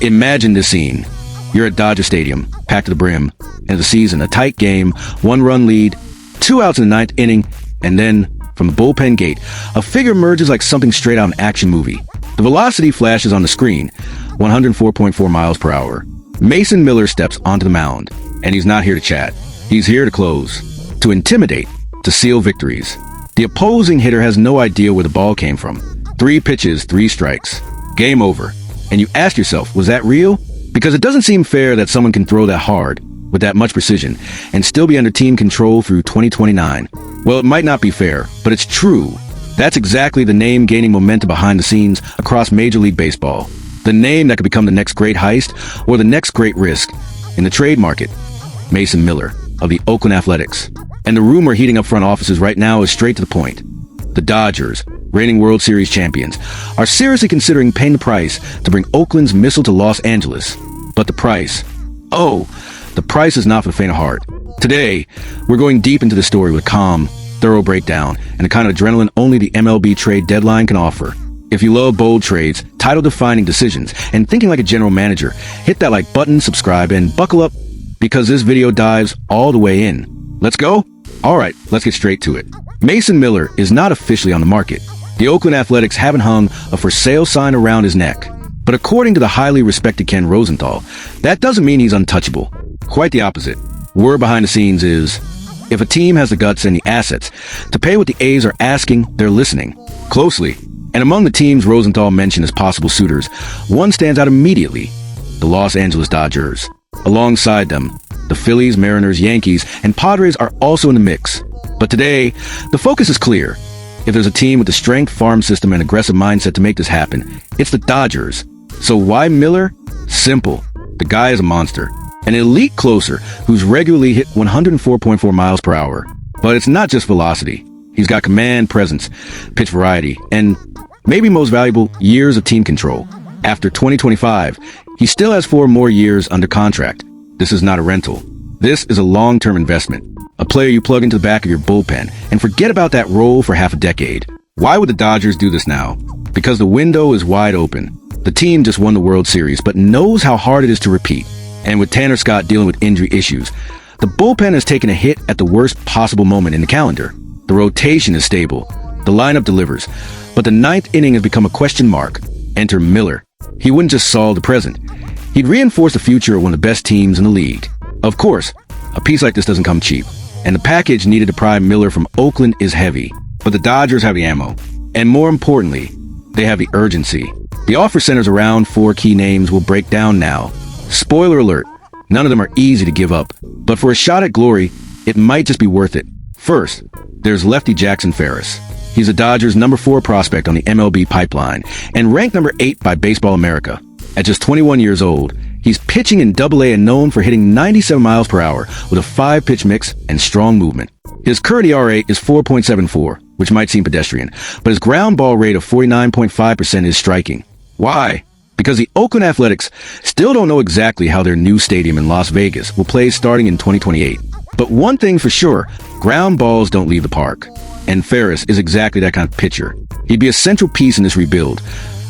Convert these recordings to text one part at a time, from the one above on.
Imagine this scene. You're at Dodger Stadium, packed to the brim. End of the season, a tight game, 1-run lead, 2 outs in the ninth inning, and then, from the bullpen gate, a figure emerges like something straight out of an action movie. The velocity flashes on the screen, 104.4 miles per hour. Mason Miller steps onto the mound, and he's not here to chat. He's here to close, to intimidate, to seal victories. The opposing hitter has no idea where the ball came from. 3 pitches, 3 strikes. Game over. And you ask yourself, was that real? Because it doesn't seem fair that someone can throw that hard, with that much precision, and still be under team control through 2029. Well, it might not be fair, but it's true. That's exactly the name gaining momentum behind the scenes across Major League Baseball. The name that could become the next great heist or the next great risk. In the trade market, Mason Miller of the Oakland Athletics. And the rumor heating up front offices right now is straight to the point. The Dodgers, reigning World Series champions, are seriously considering paying the price to bring Oakland's missile to Los Angeles. But the price? Oh, the price is not for the faint of heart. Today, we're going deep into the story with calm, thorough breakdown, and the kind of adrenaline only the MLB trade deadline can offer. If you love bold trades, title-defining decisions, and thinking like a general manager, hit that like button, subscribe, and buckle up, because this video dives all the way in. Let's go? Alright, let's get straight to it. Mason Miller is not officially on the market. The Oakland Athletics haven't hung a for sale sign around his neck. But according to the highly respected Ken Rosenthal, that doesn't mean he's untouchable. Quite the opposite. Word behind the scenes is, if a team has the guts and the assets to pay what the A's are asking, they're listening closely. And among the teams Rosenthal mentioned as possible suitors, one stands out immediately: the Los Angeles Dodgers. Alongside them, the Phillies, Mariners, Yankees, and Padres are also in the mix. But today, the focus is clear. If there's a team with the strength, farm system, and aggressive mindset to make this happen, it's the Dodgers. So why Miller? Simple. The guy is a monster. An elite closer who's regularly hit 104.4 miles per hour. But it's not just velocity. He's got command, presence, pitch variety, and maybe most valuable, years of team control. After 2025, he still has 4 more years under contract. This is not a rental. This is a long-term investment. A player you plug into the back of your bullpen and forget about that role for half a decade. Why would the Dodgers do this now? Because the window is wide open. The team just won the World Series, but knows how hard it is to repeat. And with Tanner Scott dealing with injury issues, the bullpen has taken a hit at the worst possible moment in the calendar. The rotation is stable. The lineup delivers. But the 9th inning has become a question mark. Enter Miller. He wouldn't just solve the present. He'd reinforce the future of one of the best teams in the league. Of course, a piece like this doesn't come cheap. And the package needed to pry Miller from Oakland is heavy. But the Dodgers have the ammo. And more importantly, they have the urgency. The offer centers around 4 key names we'll break down now. Spoiler alert, none of them are easy to give up. But for a shot at glory, it might just be worth it. First, there's lefty Jackson Ferris. He's the Dodgers' number 4 prospect on the MLB pipeline and ranked number 8 by Baseball America. At just 21 years old, he's pitching in Double-A and known for hitting 97 miles per hour with a 5-pitch mix and strong movement. His current ERA is 4.74, which might seem pedestrian, but his ground ball rate of 49.5% is striking. Why? Because the Oakland Athletics still don't know exactly how their new stadium in Las Vegas will play starting in 2028. But one thing for sure, ground balls don't leave the park. And Ferris is exactly that kind of pitcher. He'd be a central piece in this rebuild.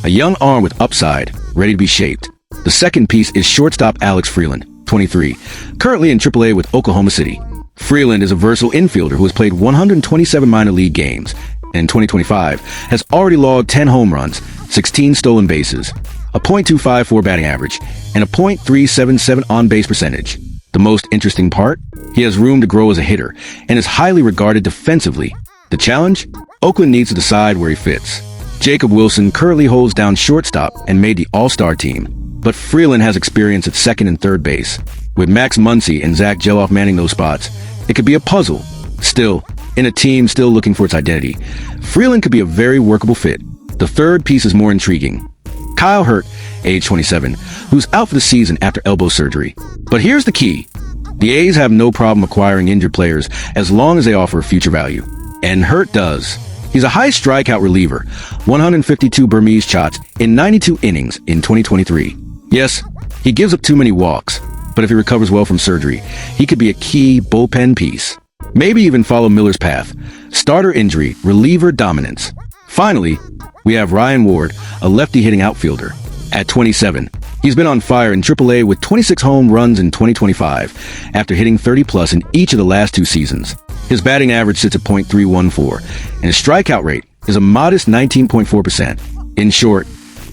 A young arm with upside, ready to be shaped. The second piece is shortstop Alex Freeland, 23, currently in AAA with Oklahoma City. Freeland is a versatile infielder who has played 127 minor league games, and in 2025 has already logged 10 home runs, 16 stolen bases, a .254 batting average, and a .377 on-base percentage. The most interesting part? He has room to grow as a hitter, and is highly regarded defensively. The challenge? Oakland needs to decide where he fits. Jacob Wilson currently holds down shortstop and made the All-Star team, but Freeland has experience at second and third base. With Max Muncy and Zach Geloff manning those spots, it could be a puzzle. Still, in a team still looking for its identity, Freeland could be a very workable fit. The third piece is more intriguing. Kyle Hurt, age 27, who's out for the season after elbow surgery. But here's the key. The A's have no problem acquiring injured players as long as they offer future value. And Hurt does. He's a high strikeout reliever, 152 Burmese shots in 92 innings in 2023. Yes, he gives up too many walks, but if he recovers well from surgery, he could be a key bullpen piece. Maybe even follow Miller's path. Starter injury, reliever dominance. Finally, we have Ryan Ward, a lefty hitting outfielder. At 27, He's been on fire in AAA with 26 home runs in 2025, after hitting 30-plus in each of the last 2 seasons. His batting average sits at .314, and his strikeout rate is a modest 19.4%. In short,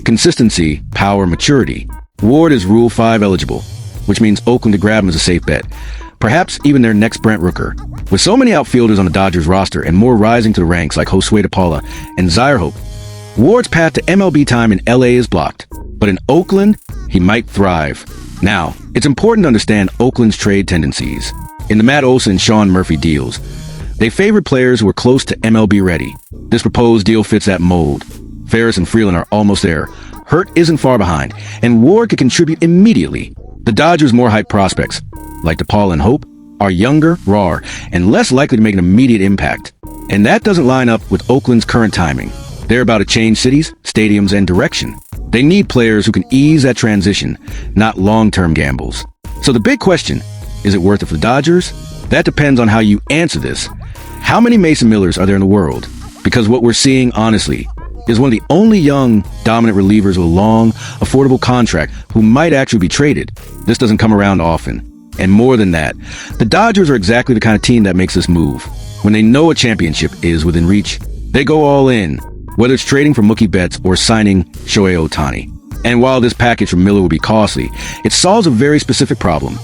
consistency, power, maturity. Ward is Rule 5 eligible, which means Oakland to grab him is a safe bet. Perhaps even their next Brent Rooker. With so many outfielders on the Dodgers roster and more rising to the ranks like Josue DePaula and Zaire Hope, Ward's path to MLB time in LA is blocked. But in Oakland, he might thrive. Now, it's important to understand Oakland's trade tendencies. In the Matt Olson and Sean Murphy deals, they favored players who were close to MLB ready. This proposed deal fits that mold. Ferris and Freeland are almost there. Hurt isn't far behind, and Ward could contribute immediately. The Dodgers' more hyped prospects, like DePaul and Hope, are younger, raw, and less likely to make an immediate impact. And that doesn't line up with Oakland's current timing. They're about to change cities, stadiums, and direction. They need players who can ease that transition, not long-term gambles. So the big question, is it worth it for the Dodgers? That depends on how you answer this. How many Mason Millers are there in the world? Because what we're seeing, honestly, is one of the only young, dominant relievers with a long, affordable contract who might actually be traded. This doesn't come around often. And more than that, the Dodgers are exactly the kind of team that makes this move. When they know a championship is within reach, they go all in, whether it's trading for Mookie Betts or signing Shohei Ohtani. And while this package from Miller will be costly, it solves a very specific problem,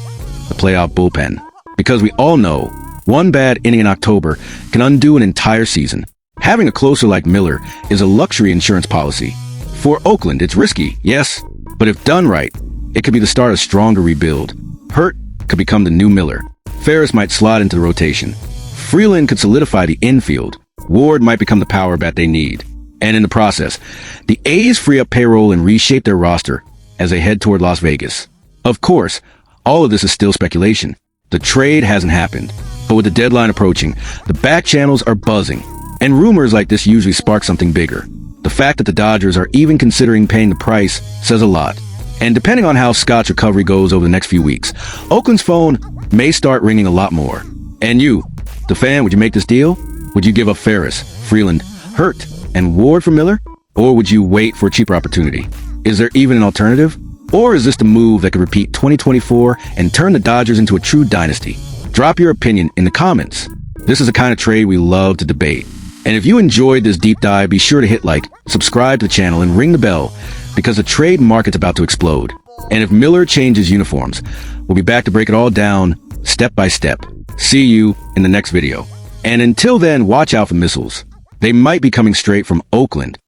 the playoff bullpen. Because we all know, one bad inning in October can undo an entire season. Having a closer like Miller is a luxury insurance policy. For Oakland, it's risky, yes, but if done right, it could be the start of a stronger rebuild. Hurt could become the new Miller. Ferris might slide into the rotation. Freeland could solidify the infield. Ward might become the power bat they need. And in the process, the A's free up payroll and reshape their roster as they head toward Las Vegas. Of course, all of this is still speculation. The trade hasn't happened. But with the deadline approaching, the back channels are buzzing. And rumors like this usually spark something bigger. The fact that the Dodgers are even considering paying the price says a lot. And depending on how Scott's recovery goes over the next few weeks, Oakland's phone may start ringing a lot more. And you, the fan, would you make this deal? Would you give up Ferris, Freeland, Hurt, and Ward for Miller? Or would you wait for a cheaper opportunity? Is there even an alternative? Or is this the move that could repeat 2024 and turn the Dodgers into a true dynasty? Drop your opinion in the comments. This is the kind of trade we love to debate. And if you enjoyed this deep dive, be sure to hit like, subscribe to the channel, and ring the bell, because the trade market's about to explode. And if Miller changes uniforms, we'll be back to break it all down, step by step. See you in the next video. And until then, watch out for missiles. They might be coming straight from Oakland.